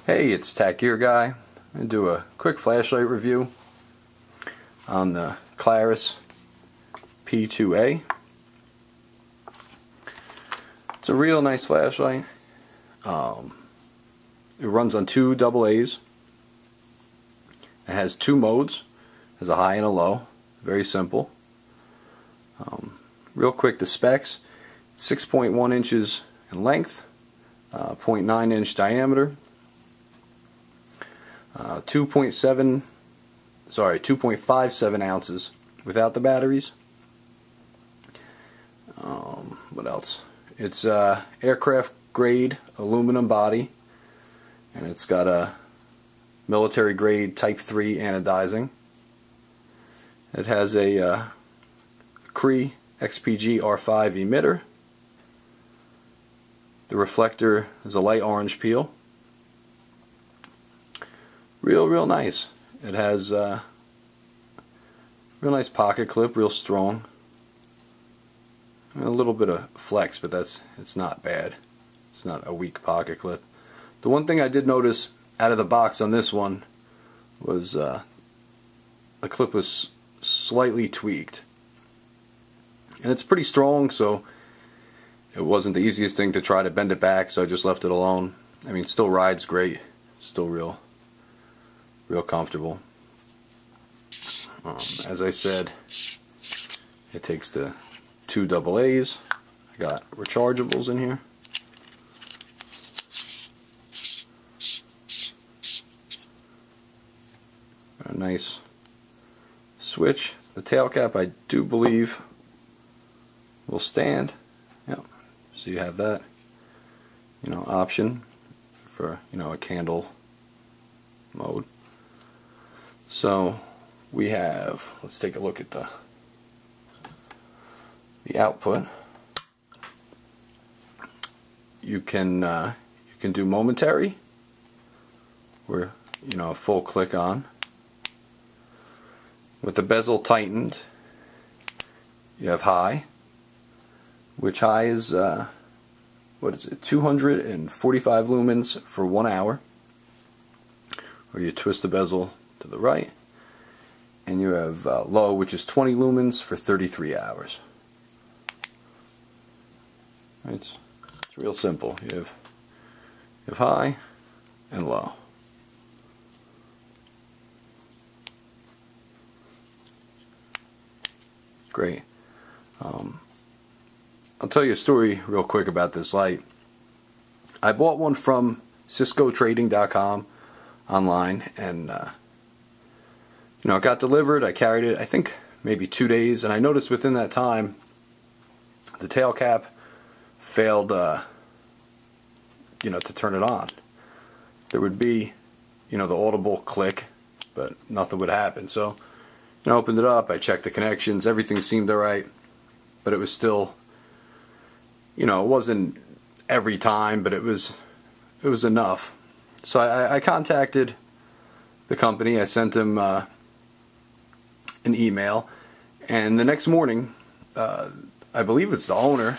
Hey, it's tacgearguy. I'm going to do a quick flashlight review on the Klarus P2A. It's a real nice flashlight. It runs on two AA's. It has two modes. It has a high and a low. Very simple. Real quick, the specs: 6.1 inches in length, 0.9 inch diameter, 2.57 ounces without the batteries. What else? It's aircraft grade aluminum body, and it's got a military grade type 3 anodizing. It has a Cree XPG R5 emitter. The reflector is a light orange peel. Real nice. It has a real nice pocket clip, real strong. A little bit of flex, but it's not bad. It's not a weak pocket clip. The one thing I did notice out of the box on this one was the clip was slightly tweaked. And it's pretty strong, so it wasn't the easiest thing to try to bend it back, so I just left it alone. I mean, it still rides great. Still real comfortable. As I said, it takes the two AA's. I got rechargeables in here. A nice switch. The tail cap, I do believe, will stand. Yep. So you have that, option for, a candle mode. So we have, let's take a look at the output. You can do momentary, where a full click on. With the bezel tightened, you have high, which high is 245 lumens for 1 hour. Or you twist the bezel to the right, and you have low, which is 20 lumens for 33 hours. It's real simple. You have high and low. Great. I'll tell you a story real quick about this light. I bought one from CiscoTrading.com online, and it got delivered. I carried it, I think, maybe 2 days, and I noticed within that time the tail cap failed to turn it on. There would be the audible click, but nothing would happen. So I opened it up, I checked the connections, everything seemed alright, but it was still, it wasn't every time, but it was enough. So I contacted the company. I sent him an email, and the next morning, I believe it's the owner,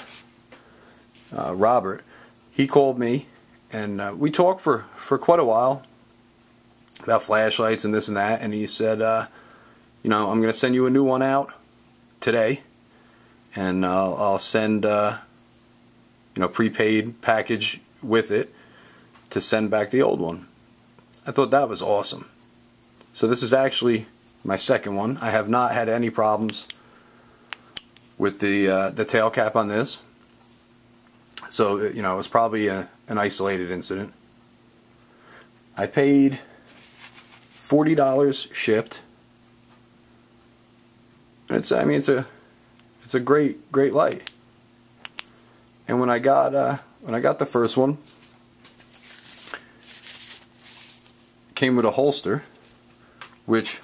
Robert, he called me, and we talked for quite a while about flashlights and this and that, and he said, I'm going to send you a new one out today, and I'll send prepaid package with it to send back the old one. I thought that was awesome. So this is actually my second one. I have not had any problems with the tail cap on this. So it was probably an isolated incident. I paid $40 shipped. It's a great light. And when I got the first one, it came with a holster, which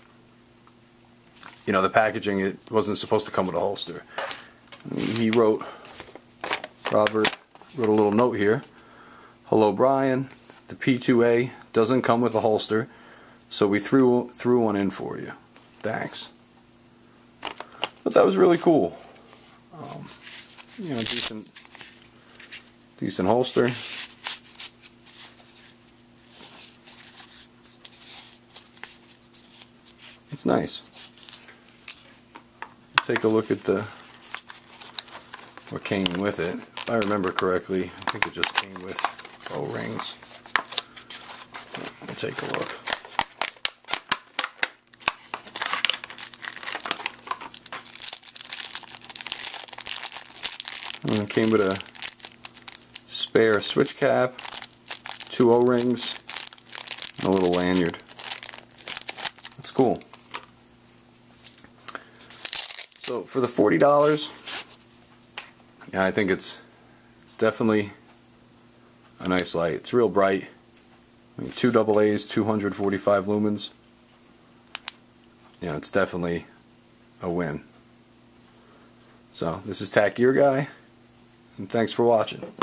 the packaging, it wasn't supposed to come with a holster. Robert wrote a little note here. Hello Brian, the P2A doesn't come with a holster, so we threw one in for you. Thanks. But that was really cool. Decent holster. It's nice. Take a look at what came with it. If I remember correctly, I think it just came with O-rings. We'll take a look. And it came with a spare switch cap, 2 O-rings, and a little lanyard. That's cool. So for the $40, yeah, I think it's definitely a nice light. It's real bright. I mean, 2 AA's, 245 lumens. Yeah, it's definitely a win. So this is tacgearguy, and thanks for watching.